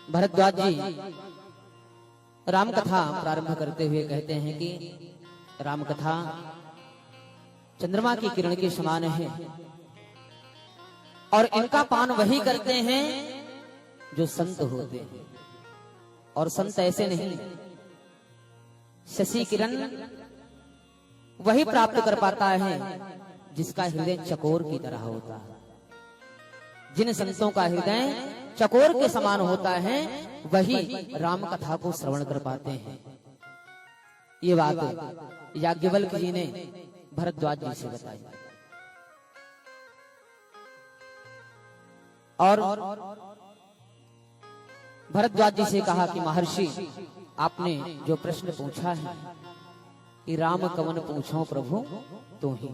भरद्वाज जी राम कथा प्रारंभ करते हुए कहते हैं कि राम कथा चंद्रमा की किरण के समान है और इनका पान वही करते हैं जो संत होते हैं। और संत ऐसे नहीं, शशि किरण वही प्राप्त कर पाता है जिसका हृदय चकोर की तरह होता है। जिन संतों का हृदय चकोर के समान होता है वही राम कथा को श्रवण कर पाते हैं। ये बात याज्ञवल्क्य जी ने भरद्वाज जी से बताई। और भरद्वाज जी से कहा कि महर्षि, आपने जो प्रश्न पूछा है कि राम कवन पूछो प्रभु तो ही,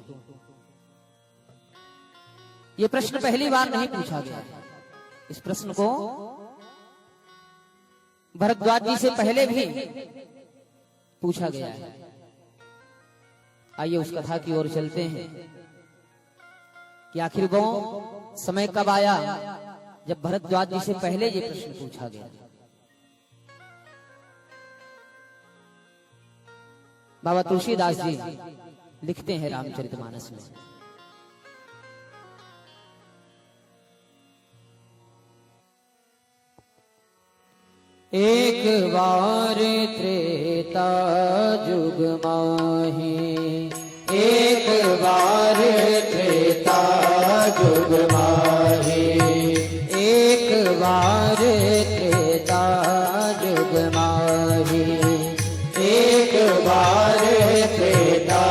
ये प्रश्न पहली बार नहीं पूछा गया। इस प्रश्न को भरद्वाज जी से पहले भी पूछा गया है। आइए उस कथा की ओर चलते हैं कि आखिर वो समय कब आया जब भरद्वाज जी से पहले ये प्रश्न पूछा गया। बाबा तुलसीदास जी लिखते हैं रामचरितमानस में, एक बार त्रेता जुग माही, एक बार त्रेता जुग माही, एक बार त्रेता जुग माही, एक बार त्रेता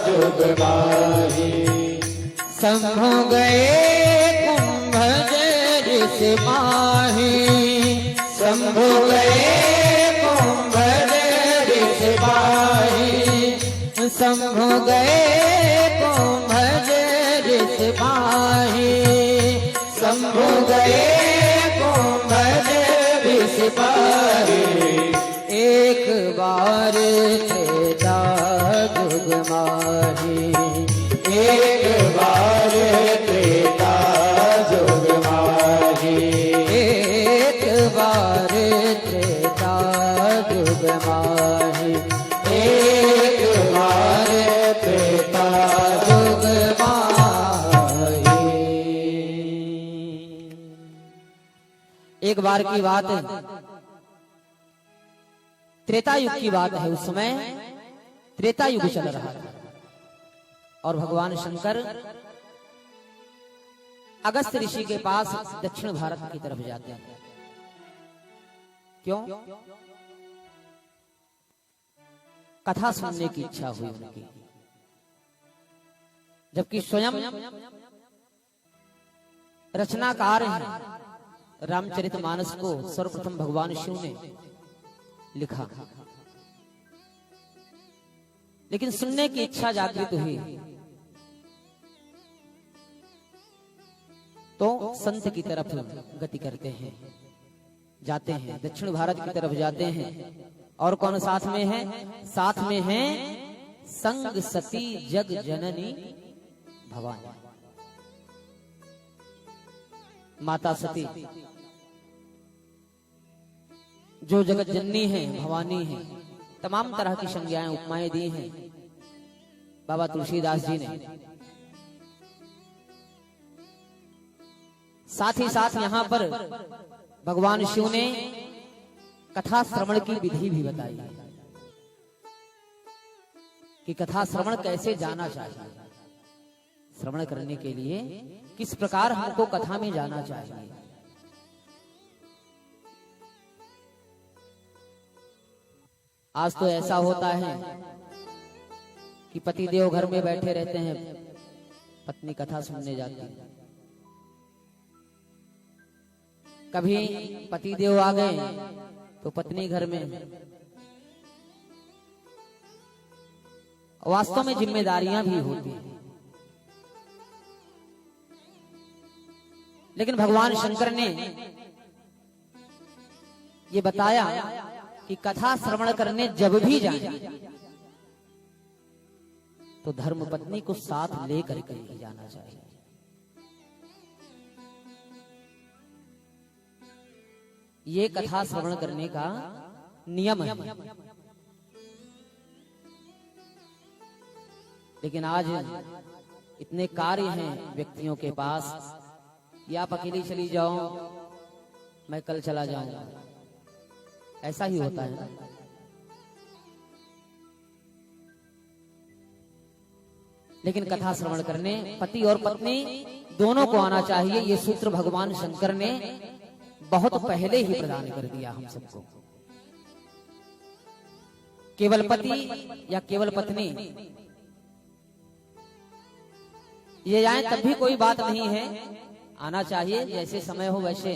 जुग माही। शंभु गए कुंभज ऋष माही, शंभु गए कुंभज ऋष माही, शंभु गए कुंभज ऋष माही, शंभु गए कुंभज ऋष माही। एक बार त्रेता जुग माही, एक बार त्रेता जुग माही, एक बार त्रेता जुग माही, एक बार त्रेता जुग माही। एक बार की बात त्रेता युग की बात है। उस समय त्रेता युग चल रहा था और भगवान शंकर अगस्त्य ऋषि के पास दक्षिण भारत की तरफ जाते हैं। क्यों? कथा सुनने की इच्छा हुई उनकी। जबकि स्वयं रचनाकार हैं, रामचरितमानस को सर्वप्रथम भगवान शिव ने लिखा, लेकिन सुनने की इच्छा जागृत हुई तो संत की तरफ गति करते हैं, जाते हैं, दक्षिण भारत की तरफ जाते हैं। और कौन साथ में है? साथ में है संग सती जग जननी भवानी, माता सती जो जगत जननी है, भवानी है। तमाम तरह की संज्ञाएं उपमाएं दी हैं बाबा तुलसीदास जी ने। साथ ही साथ यहाँ पर भगवान शिव ने कथा श्रवण की विधि भी बताई कि कथा श्रवण कैसे जाना चाहिए। श्रवण करने के लिए किस प्रकार हमको कथा में जाना चाहिए। आज तो ऐसा होता है कि पतिदेव घर में बैठे रहते हैं, पत्नी कथा सुनने जाती है। कभी पतिदेव आ गए तो पत्नी घर में। वास्तव में जिम्मेदारियां भी होती हैं, लेकिन भगवान शंकर ने ये बताया कि कथा श्रवण करने जब भी जाए तो धर्म पत्नी को साथ लेकर के जाना चाहिए। ये कथा श्रवण करने का नियम है। लेकिन आज इतने कार्य हैं व्यक्तियों के पास कि आप अकेली चली जाओ, मैं कल चला जाऊंगा, ऐसा ही होता है। लेकिन कथा श्रवण करने पति और पत्नी दोनों को आना चाहिए। ये सूत्र भगवान शंकर ने बहुत पहले ही प्रदान कर दिया हम सबको। केवल पति या केवल पत्नी ये जाए तब भी कोई बात नहीं है, आना चाहिए, जैसे समय हो वैसे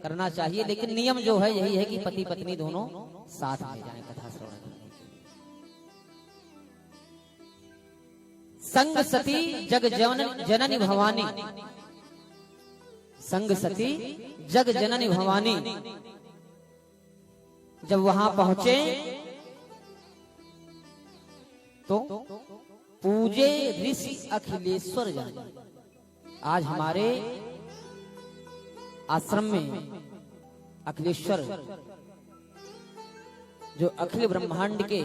करना चाहिए। लेकिन नियम जो है यही है कि पति पत्नी दोनों साथ में जाएं कथा श्रवण करने। संग सती जग जननी भवानी, संग सती जग जननी भवानी। जब वहां पहुंचे तो पूजे ऋषि अखिलेश्वर जाने। आज हमारे आश्रम में अखिलेश्वर जो अखिल ब्रह्मांड के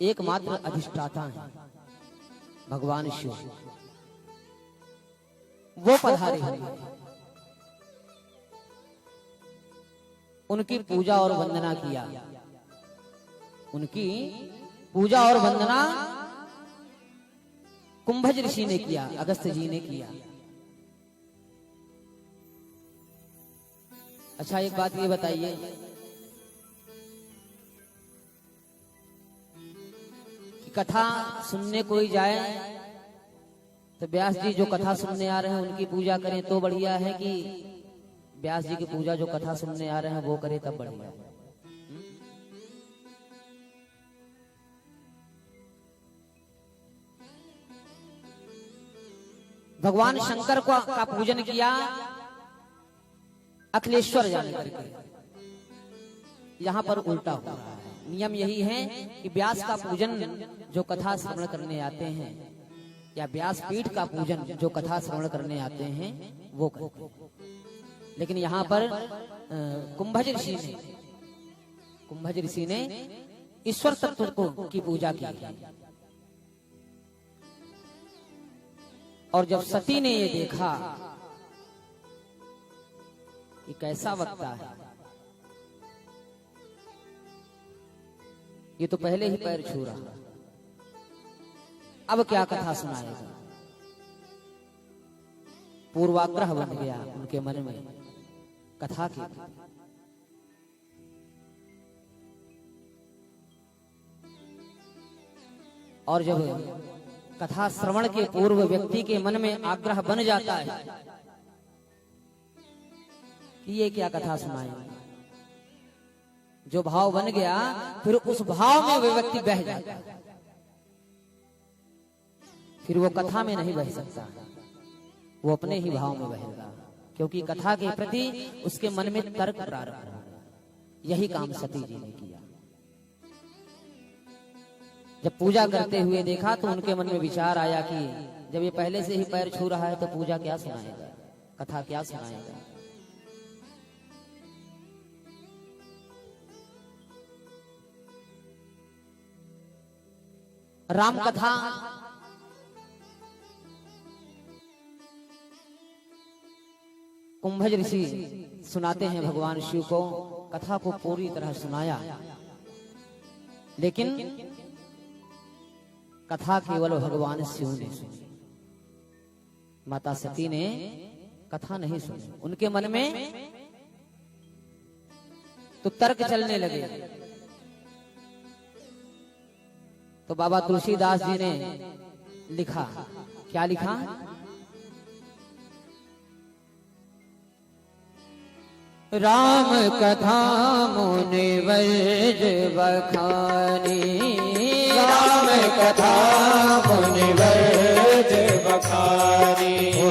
एकमात्र अधिष्ठाता हैं भगवान शिव, वो पधारे हैं। उनकी पूजा और वंदना किया। उनकी पूजा और वंदना कुंभज ऋषि ने किया, अगस्त्य जी ने किया। अच्छा, एक बात ये बताइए कि कथा सुनने कोई जाए तो व्यास जी जो कथा सुनने आ रहे हैं उनकी पूजा करें तो बढ़िया है, कि व्यास जी की पूजा जो कथा सुनने आ रहे हैं वो करे तब बढ़िया है? भगवान शंकर का पूजन किया अखिलेश्वर जाने करके। यहाँ पर उल्टा हो रहा है। नियम यही है कि व्यास का पूजन जो कथा श्रवण करने आते हैं, या व्यास पीठ का पूजन जो कथा श्रवण करने आते हैं वो करते। लेकिन यहाँ पर कुंभज ऋषि ने ईश्वर तत्व को की पूजा की। और जब सती ने ये देखा कि कैसा वक्ता है, ये तो पहले ही पैर छू रहा, अब क्या कथा सुनाएगा, पूर्वाग्रह बन गया उनके मन में कथा के। और जब कथा श्रवण के पूर्व व्यक्ति के मन में आग्रह बन जाता है कि ये क्या कथा सुनाएंगे, जो भाव बन गया फिर उस भाव में वो व्यक्ति बह जाता है। फिर वो कथा में नहीं बह सकता, वो अपने ही भाव में बहेगा, क्योंकि कथा के प्रति उसके मन में तर्क प्रारंभ होगा। यही काम सती जी ने किया। जब पूजा करते हुए देखा तो उनके मन में विचार आया कि जब ये पहले से ही पैर छू रहा है तो पूजा क्या सुनाएगा, कथा क्या सुनाएगा। राम कथा कुंभज ऋषि सुनाते हैं भगवान शिव को। कथा को पूरी तरह सुनाया, लेकिन कथा केवल भगवान शिव ने सुनी, माता सती ने कथा नहीं सुनी। उनके मन में तो तर्क चलने लगे। तो बाबा तुलसीदास जी ने लिखा, क्या लिखा? राम कथा मुनिवर बखानी, राम कथा मुनिवर बखानी, ओ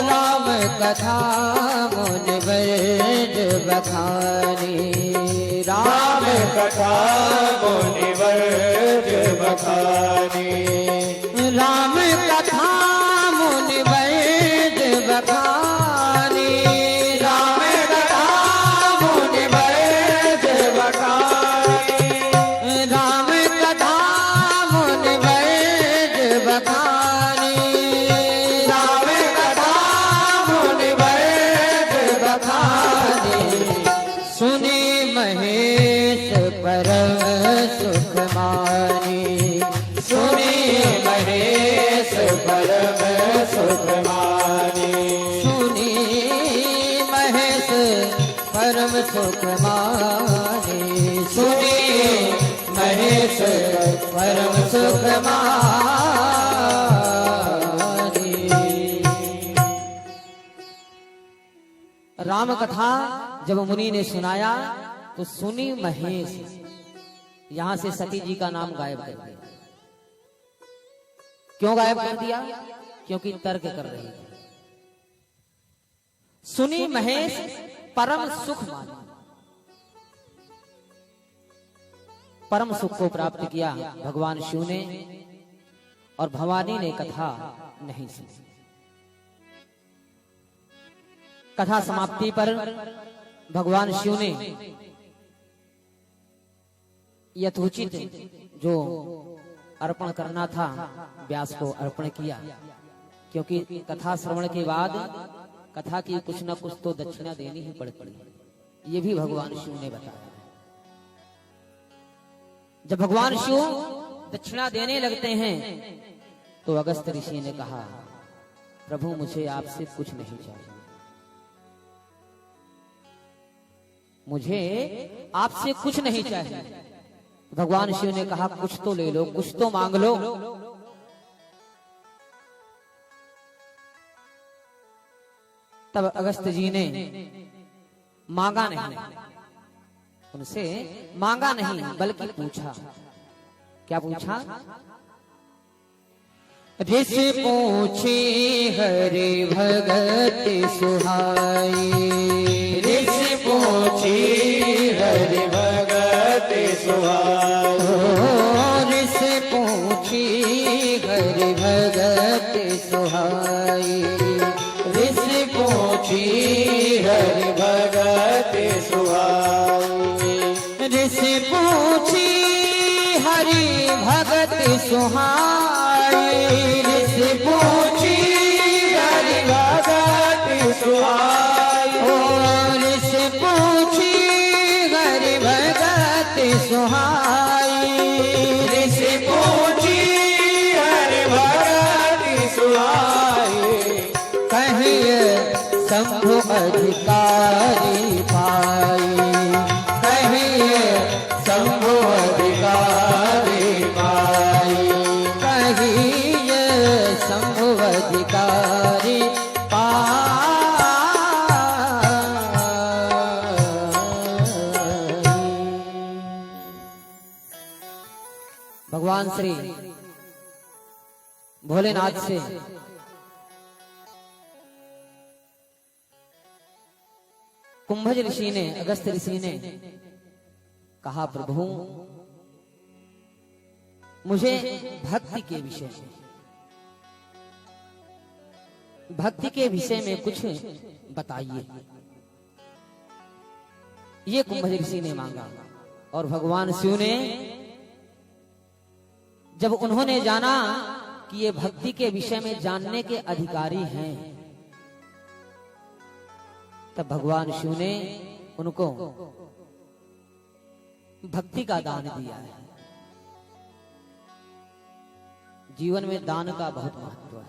राम कथा मुनिवर बखानी, राम कथा मुनिवर बखानी, राम कथा मुनिवर बखानी, राम कथा परम सुख माने, सुनिए महेश परम सुख माने। राम कथा जब मुनि ने सुनाया तो सुनी महेश, यहां से सती जी का नाम गायब कर दिया। क्यों गायब कर दिया? क्योंकि तर्क कर रही थी। सुनी महेश परम सुख माना, परम सुख को प्राप्त किया भगवान शिव ने, और भवानी ने कथा नहीं सुनी। कथा समाप्ति पर भगवान शिव ने यथोचित जो अर्पण करना था व्यास को अर्पण किया, क्योंकि कथा श्रवण के बाद कथा की कुछ न कुछ तो दक्षिणा देनी ही पड़ती है। ये भी भगवान शिव ने बताया। जब भगवान शिव दक्षिणा देने लगते हैं तो अगस्त्य ऋषि ने कहा, प्रभु मुझे आपसे कुछ नहीं चाहिए, मुझे आपसे कुछ नहीं चाहिए। भगवान शिव ने कहा, कुछ तो ले लो, कुछ तो मांग लो। तब अगस्त्य जी ने मांगा नहीं, उनसे मांगा नहीं बल्कि पूछा। क्या पूछा? ऋषि पूछी हरि भगत सुहाई, ऋषि पूछी हरि भगत सुहाई, ऋषि पूछी हरि भगत सुहाई, ऋषि पूछी हरि भगत सुहाई, ऋषि पूछी हरि भगत सुहाई, ऋषि पूछी हरि भगत सुहाई, ऋषि पूछी हरि भगत सुहाई, ऋषि पूछी हरि भगत सुहाई। कहिए शंभु अधिकारी पाई, कहिए शंभु अधिकारी पाई, कहिए शंभु अधिकारी पाई। भगवान श्री भोलेनाथ से कुंभज ऋषि ने, अगस्त्य ऋषि ने कहा, प्रभु मुझे भक्ति के विषय में, भक्ति के विषय में कुछ बताइए। ये कुंभज ऋषि ने मांगा। और भगवान शिव ने, जब उन्होंने जाना कि ये भक्ति के विषय में जानने के अधिकारी हैं, तब भगवान शिव ने उनको भक्ति का दान दिया है। जीवन में दान का बहुत महत्व है।